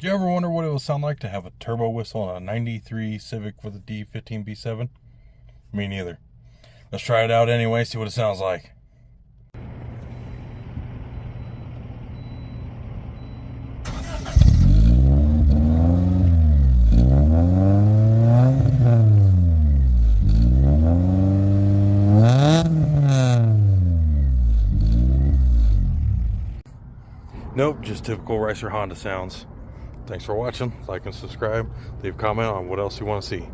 Do you ever wonder what it would sound like to have a turbo whistle on a 93 Civic with a D15B7? Me neither. Let's try it out anyway, see what it sounds like. Nope, just typical Racer Honda sounds. Thanks for watching. Like and subscribe. Leave a comment on what else you want to see.